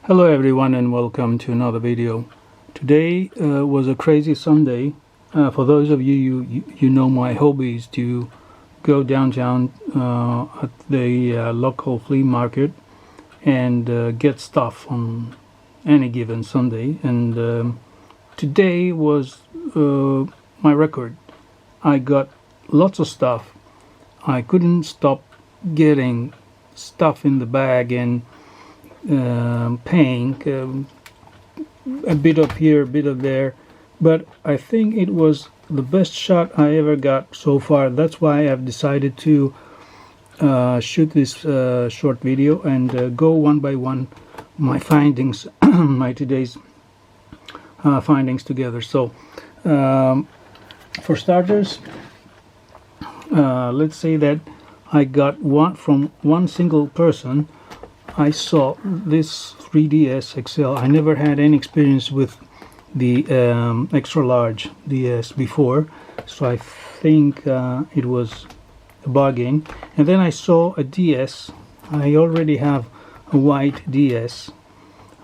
Hello everyone and welcome to another video. Today was a crazy Sunday. For those of you know my hobby is to go downtown at the local flea market and get stuff on any given Sunday, and today was my record. I got lots of stuff. I couldn't stop getting stuff in the bag and paying a bit of here, a bit of there, but I think it was the best shot I ever got so far. That's why I've decided to shoot this short video and go one by one my findings, my today's findings together. So for starters, let's say that I got one from one single person. I saw this 3DS XL. I never had any experience with the extra large DS before, so I think it was a bargain. And then I saw a DS. I already have a white DS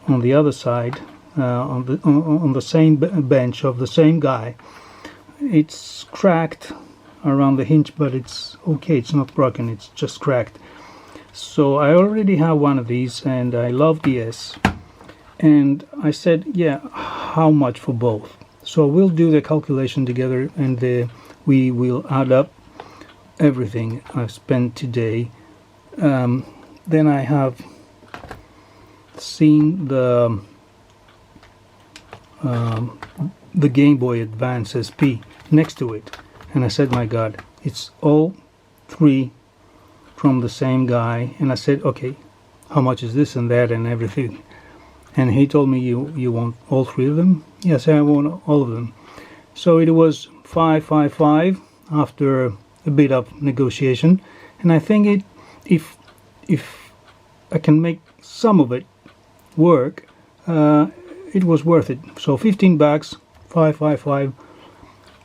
on the other side, on the same bench of the same guy. It's cracked around the hinge, but it's okay. It's not broken. It's just cracked. So I already have one of these and I love DS, and I said, yeah, how much for both? So we'll do the calculation together and we will add up everything I've spent today. Then I have seen the Game Boy Advance SP next to it, and I said, my God, it's all three from the same guy. And I said, okay, how much is this and that and everything? And he told me, you want all three of them? Yes, I want all of them. So it was 555 after a bit of negotiation, and I think if I can make some of it work, it was worth it. So 15 bucks, 555.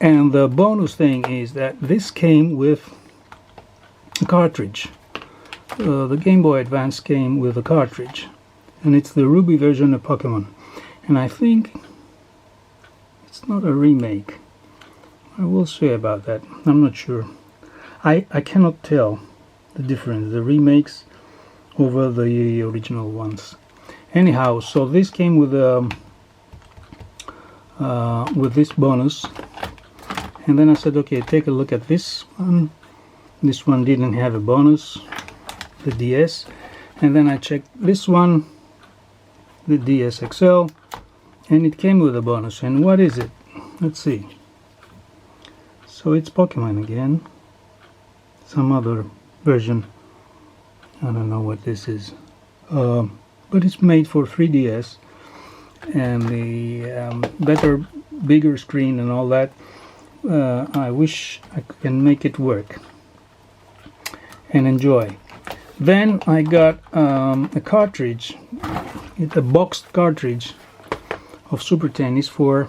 And the bonus thing is that this came with a cartridge. The Game Boy Advance came with a cartridge, and it's the Ruby version of Pokemon, and I think it's not a remake. I will say about that. I'm not sure. I cannot tell the difference, the remakes over the original ones. Anyhow, so this came with this bonus, and then I said, okay, take a look at this one. This one didn't have a bonus, the DS, and then I checked this one, the DS XL, and it came with a bonus. And what is it? Let's see. So it's Pokemon again, some other version. I don't know what this is, but it's made for 3DS, and the better, bigger screen and all that. I wish I can make it work and enjoy. Then I got a cartridge, a boxed cartridge of Super Tennis for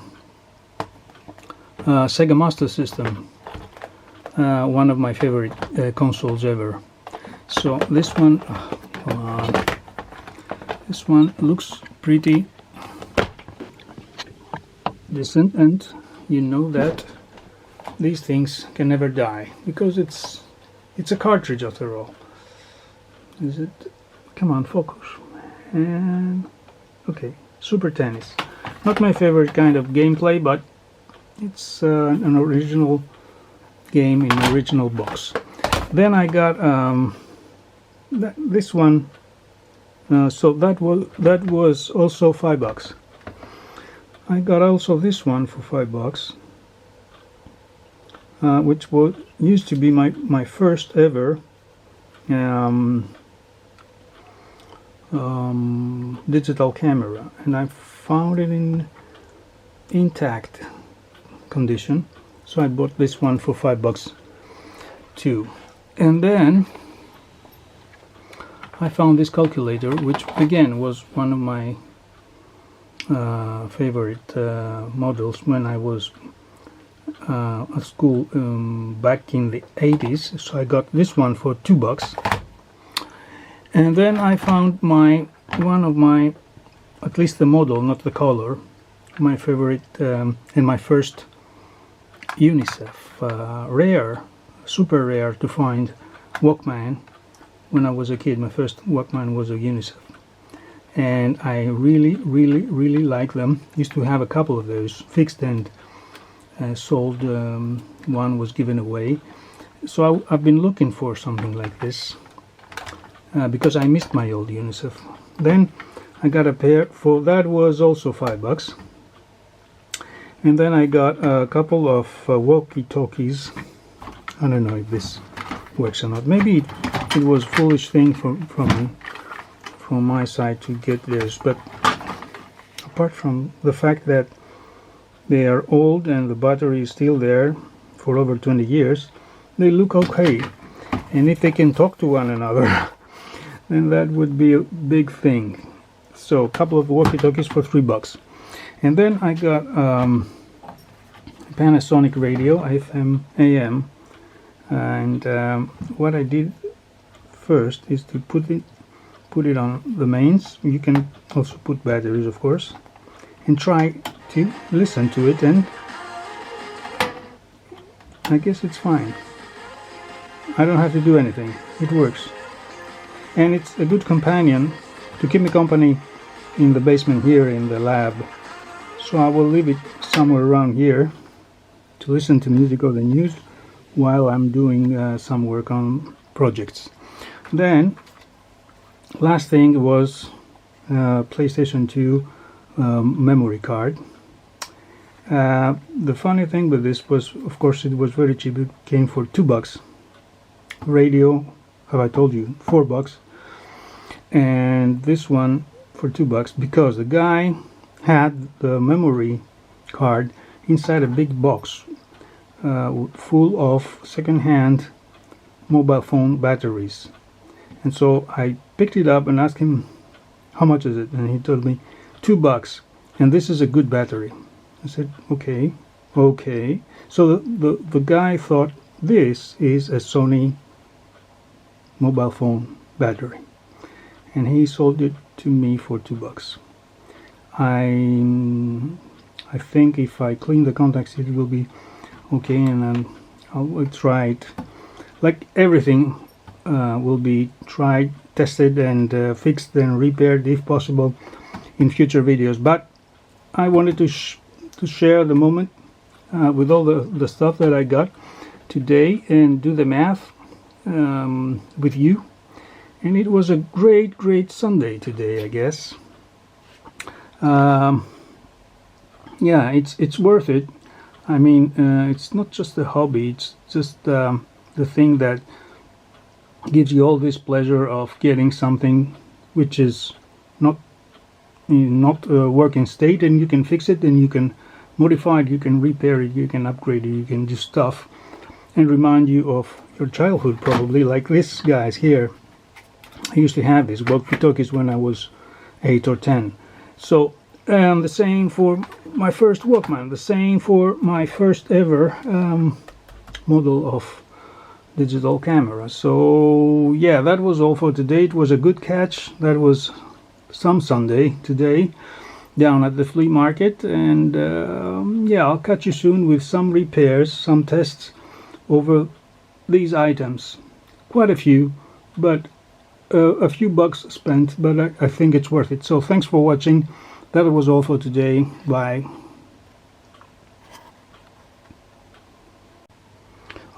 Sega Master System, one of my favorite consoles ever. So this one, this one looks pretty decent, and you know that these things can never die because it's a cartridge after all. Is it? Come on, focus. And okay, Super Tennis. Not my favorite kind of gameplay, but it's an original game in an original box. Then I got this one. So that was also $5. I got also this one for $5, which used to be my first ever digital camera, and I found it in intact condition, so I bought this one for $5 too. And then I found this calculator, which again was one of my favorite models when I was at school back in the 80s. So I got this one for $2. And then I found one of my at least the model, not the color, my favorite and my first UNICEF, rare, super rare to find Walkman. When I was a kid, my first Walkman was a UNICEF, and I really like them. Used to have a couple of those, fixed and sold. One was given away, so I've been looking for something like this because I missed my old UNICEF. Then I got a pair for that was also $5, and then I got a couple of walkie-talkies. I don't know if this works or not. Maybe it was a foolish thing from my side to get this, but apart from the fact that they are old and the battery is still there for over 20 years, they look okay. And if they can talk to one another, then that would be a big thing. So a couple of walkie-talkies for $3. And then I got a Panasonic radio, FM, AM, and what I did first is to put it on the mains. You can also put batteries, of course, and try to listen to it, and I guess it's fine. I don't have to do anything. It works. And it's a good companion to keep me company in the basement here in the lab. So I will leave it somewhere around here to listen to music or the news while I'm doing some work on projects. Then last thing was PlayStation 2 memory card. The funny thing with this was, of course, it was very cheap. It came for $2. Radio, have I told you, $4, and this one for $2 because the guy had the memory card inside a big box full of second-hand mobile phone batteries. And so I picked it up and asked him how much is it, and he told me $2, and this is a good battery. I said okay. So the guy thought this is a Sony mobile phone battery, and he sold it to me for $2. I think if I clean the contacts it will be okay, and then I'll try it. Like everything will be tried, tested, and fixed and repaired if possible in future videos. But I wanted to share the moment with all the stuff that I got today and do the math with you. And it was a great Sunday today, I guess. Yeah, it's worth it. I mean, it's not just a hobby, it's just the thing that gives you all this pleasure of getting something which is not working state, and you can fix it, and you can modify it, you can repair it, you can upgrade it, you can do stuff and remind you of your childhood, probably, like this guys here. I used to have these walkie-talkies when I was 8 or 10. So the same for my first Walkman, the same for my first ever model of digital camera. So yeah, that was all for today. It was a good catch. That was some Sunday today down at the flea market, and yeah, I'll catch you soon with some repairs, some tests over these items. Quite a few, but a few bucks spent, but I think it's worth it. So thanks for watching. That was all for today. Bye.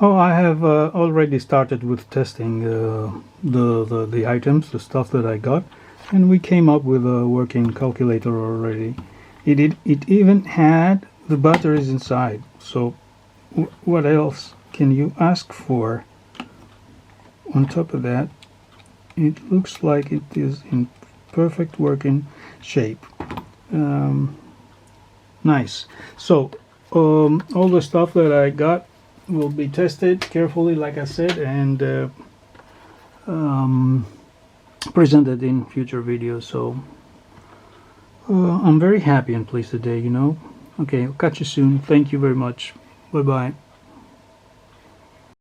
Oh, I have already started with testing the items, the stuff that I got, and we came up with a working calculator already. It even had the batteries inside. So what else can you ask for? On top of that, it looks like it is in perfect working shape. Nice. So all the stuff that I got will be tested carefully, like I said, and presented in future videos. So I'm very happy and pleased today, you know. Okay, I'll catch you soon. Thank you very much. Bye bye.